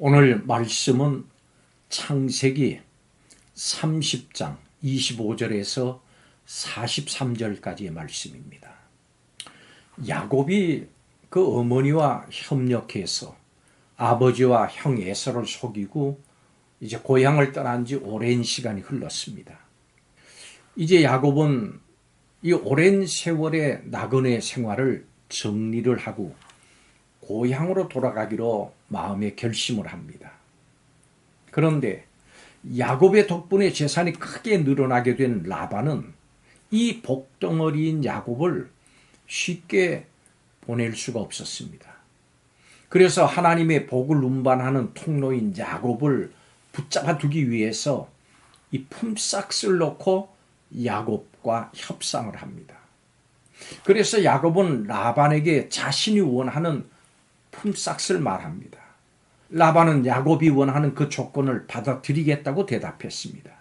오늘 말씀은 창세기 30장 25절에서 43절까지의 말씀입니다. 야곱이 그 어머니와 협력해서 아버지와 형 에서를 속이고 이제 고향을 떠난 지 오랜 시간이 흘렀습니다. 이제 야곱은 이 오랜 세월의 나그네 생활을 정리를 하고 고향으로 돌아가기로 마음에 결심을 합니다. 그런데 야곱의 덕분에 재산이 크게 늘어나게 된 라반은 이 복덩어리인 야곱을 쉽게 보낼 수가 없었습니다. 그래서 하나님의 복을 운반하는 통로인 야곱을 붙잡아 두기 위해서 이 품삯을 놓고 야곱과 협상을 합니다. 그래서 야곱은 라반에게 자신이 원하는 품삯을 말합니다. 라반은 야곱이 원하는 그 조건을 받아들이겠다고 대답했습니다.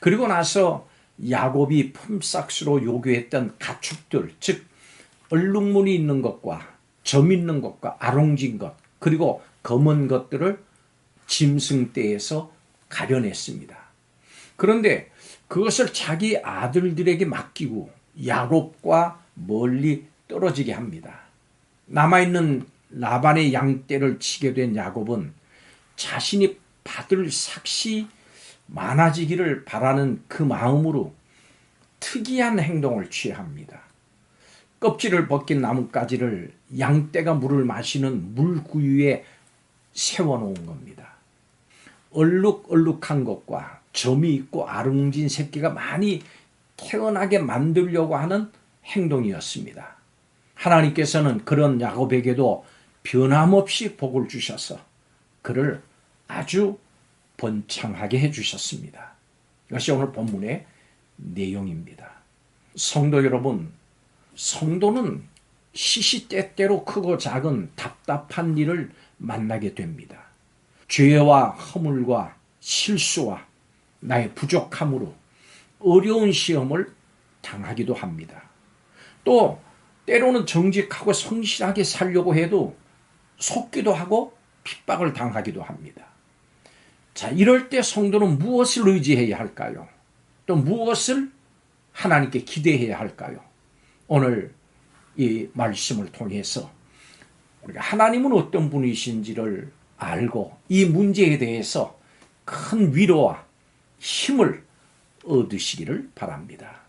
그리고 나서 야곱이 품삯으로 요구했던 가축들, 즉 얼룩무늬 있는 것과 점 있는 것과 아롱진 것, 그리고 검은 것들을 짐승떼에서 가려냈습니다. 그런데 그것을 자기 아들들에게 맡기고 야곱과 멀리 떨어지게 합니다. 남아있는 라반의 양떼를 치게 된 야곱은 자신이 받을 삭이 많아지기를 바라는 그 마음으로 특이한 행동을 취합니다. 껍질을 벗긴 나뭇가지를 양떼가 물을 마시는 물구유에 세워놓은 겁니다. 얼룩얼룩한 것과 점이 있고 아름진 새끼가 많이 태어나게 만들려고 하는 행동이었습니다. 하나님께서는 그런 야곱에게도 변함없이 복을 주셔서 그를 아주 번창하게 해주셨습니다. 이것이 오늘 본문의 내용입니다. 성도 여러분, 성도는 시시때때로 크고 작은 답답한 일을 만나게 됩니다. 죄와 허물과 실수와 나의 부족함으로 어려운 시험을 당하기도 합니다. 또 때로는 정직하고 성실하게 살려고 해도 속기도 하고 핍박을 당하기도 합니다. 자, 이럴 때 성도는 무엇을 의지해야 할까요? 또 무엇을 하나님께 기대해야 할까요? 오늘 이 말씀을 통해서 우리가 하나님은 어떤 분이신지를 알고 이 문제에 대해서 큰 위로와 힘을 얻으시기를 바랍니다.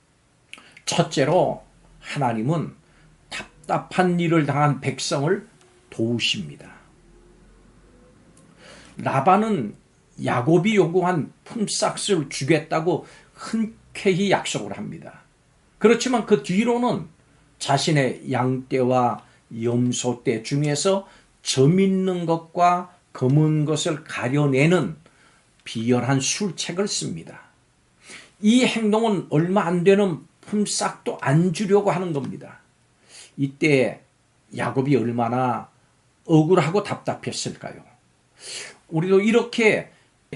첫째로 하나님은 답답한 일을 당한 백성을 도우십니다. 라반은 야곱이 요구한 품삯을 주겠다고 흔쾌히 약속을 합니다. 그렇지만 그 뒤로는 자신의 양떼와 염소떼 중에서 점 있는 것과 검은 것을 가려내는 비열한 술책을 씁니다. 이 행동은 얼마 안 되는 품삯도 안 주려고 하는 겁니다. 이때 야곱이 얼마나 억울하고 답답했을까요? 우리도 이렇게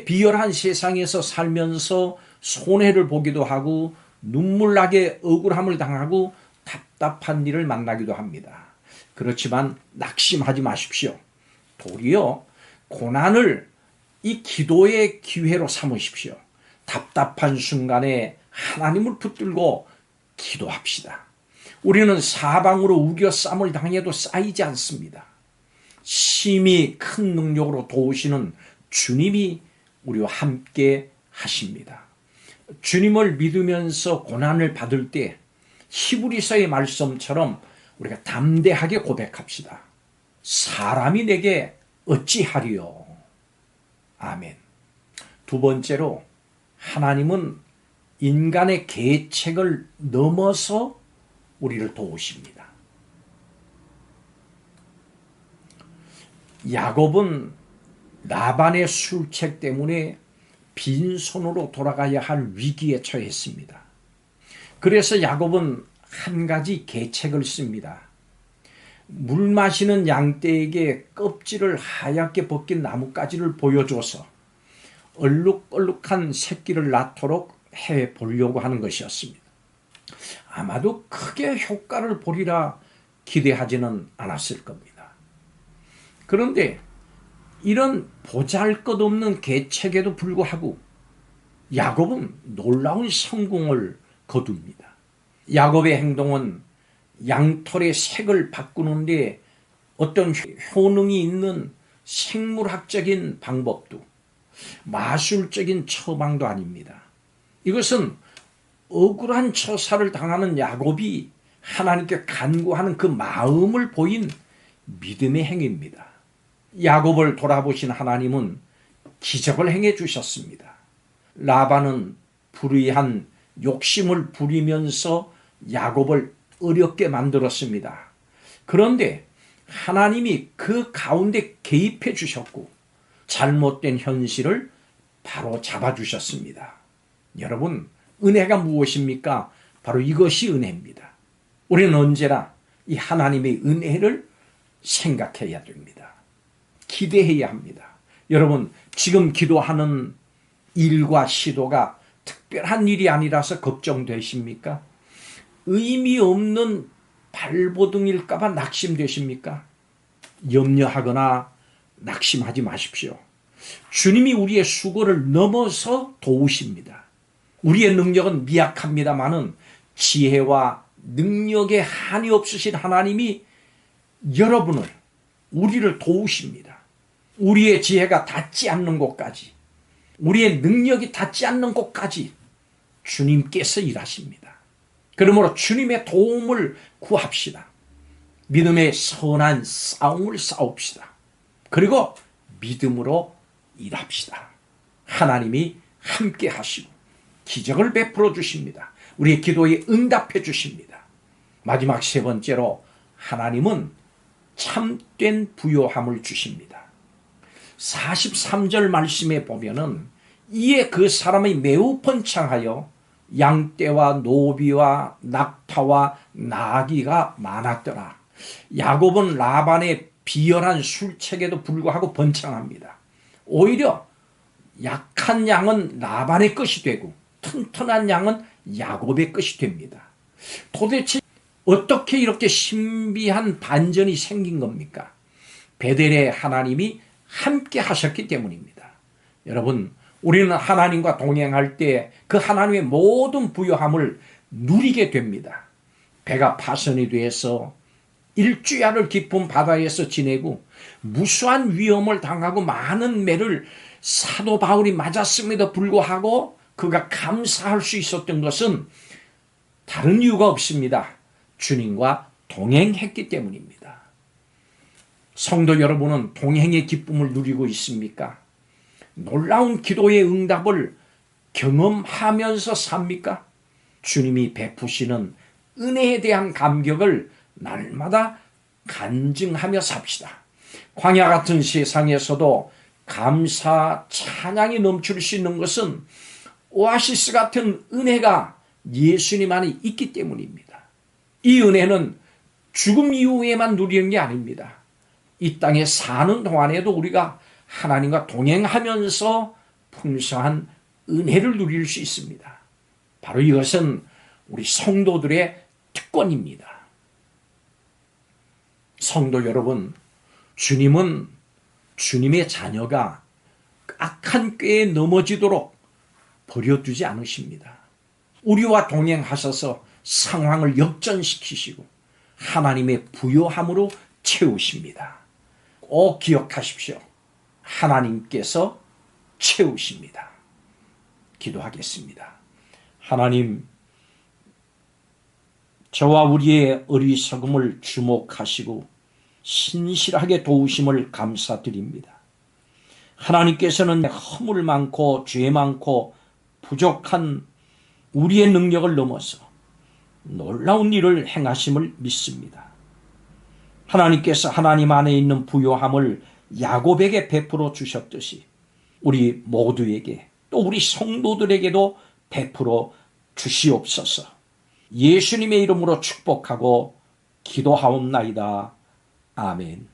비열한 세상에서 살면서 손해를 보기도 하고 눈물나게 억울함을 당하고 답답한 일을 만나기도 합니다. 그렇지만 낙심하지 마십시오. 도리어 고난을 이 기도의 기회로 삼으십시오. 답답한 순간에 하나님을 붙들고 기도합시다. 우리는 사방으로 우겨쌈을 당해도 쌓이지 않습니다. 심히 큰 능력으로 도우시는 주님이 우리와 함께 하십니다. 주님을 믿으면서 고난을 받을 때 히브리서의 말씀처럼 우리가 담대하게 고백합시다. 사람이 내게 어찌하리요? 아멘. 두 번째로 하나님은 인간의 계책을 넘어서 우리를 도우십니다. 야곱은 라반의 술책 때문에 빈손으로 돌아가야 할 위기에 처했습니다. 그래서 야곱은 한 가지 계책을 씁니다. 물 마시는 양떼에게 껍질을 하얗게 벗긴 나뭇가지를 보여줘서 얼룩얼룩한 새끼를 낳도록 해보려고 하는 것이었습니다. 아마도 크게 효과를 보리라 기대하지는 않았을 겁니다. 그런데 이런 보잘것없는 계책에도 불구하고 야곱은 놀라운 성공을 거둡니다. 야곱의 행동은 양털의 색을 바꾸는데 어떤 효능이 있는 생물학적인 방법도 마술적인 처방도 아닙니다. 이것은 억울한 처사를 당하는 야곱이 하나님께 간구하는 그 마음을 보인 믿음의 행위입니다. 야곱을 돌아보신 하나님은 기적을 행해 주셨습니다. 라반은 불의한 욕심을 부리면서 야곱을 어렵게 만들었습니다. 그런데 하나님이 그 가운데 개입해 주셨고 잘못된 현실을 바로 잡아주셨습니다. 여러분, 은혜가 무엇입니까? 바로 이것이 은혜입니다. 우리는 언제나 이 하나님의 은혜를 생각해야 됩니다. 기대해야 합니다. 여러분, 지금 기도하는 일과 시도가 특별한 일이 아니라서 걱정되십니까? 의미 없는 발버둥일까 봐 낙심되십니까? 염려하거나 낙심하지 마십시오. 주님이 우리의 수고를 넘어서 도우십니다. 우리의 능력은 미약합니다마는 지혜와 능력에 한이 없으신 하나님이 여러분을, 우리를 도우십니다. 우리의 지혜가 닿지 않는 곳까지, 우리의 능력이 닿지 않는 곳까지 주님께서 일하십니다. 그러므로 주님의 도움을 구합시다. 믿음의 선한 싸움을 싸웁시다. 그리고 믿음으로 일합시다. 하나님이 함께 하시고 기적을 베풀어 주십니다. 우리의 기도에 응답해 주십니다. 마지막 세 번째로 하나님은 참된 부요함을 주십니다. 43절 말씀에 보면은 이에 그 사람이 매우 번창하여 양떼와 노비와 낙타와 나귀가 많았더라. 야곱은 라반의 비열한 술책에도 불구하고 번창합니다. 오히려 약한 양은 라반의 것이 되고 튼튼한 양은 야곱의 것이 됩니다. 도대체 어떻게 이렇게 신비한 반전이 생긴 겁니까? 베델의 하나님이 함께 하셨기 때문입니다. 여러분, 우리는 하나님과 동행할 때 그 하나님의 모든 부요함을 누리게 됩니다. 배가 파선이 돼서 일주야를 깊은 바다에서 지내고 무수한 위험을 당하고 많은 매를 사도 바울이 맞았음에도 불구하고 그가 감사할 수 있었던 것은 다른 이유가 없습니다. 주님과 동행했기 때문입니다. 성도 여러분은 동행의 기쁨을 누리고 있습니까? 놀라운 기도의 응답을 경험하면서 삽니까? 주님이 베푸시는 은혜에 대한 감격을 날마다 간증하며 삽시다. 광야 같은 세상에서도 감사, 찬양이 넘칠 수 있는 것은 오아시스 같은 은혜가 예수님 안에 있기 때문입니다. 이 은혜는 죽음 이후에만 누리는 게 아닙니다. 이 땅에 사는 동안에도 우리가 하나님과 동행하면서 풍성한 은혜를 누릴 수 있습니다. 바로 이것은 우리 성도들의 특권입니다. 성도 여러분, 주님은 주님의 자녀가 악한 꾀에 넘어지도록 버려두지 않으십니다. 우리와 동행하셔서 상황을 역전시키시고 하나님의 부요함으로 채우십니다. 꼭 기억하십시오. 하나님께서 채우십니다. 기도하겠습니다. 하나님, 저와 우리의 어리석음을 주목하시고 신실하게 도우심을 감사드립니다. 하나님께서는 허물 많고 죄 많고 부족한 우리의 능력을 넘어서 놀라운 일을 행하심을 믿습니다. 하나님께서 하나님 안에 있는 부요함을 야곱에게 베풀어 주셨듯이 우리 모두에게 또 우리 성도들에게도 베풀어 주시옵소서. 예수님의 이름으로 축복하고 기도하옵나이다. 아멘.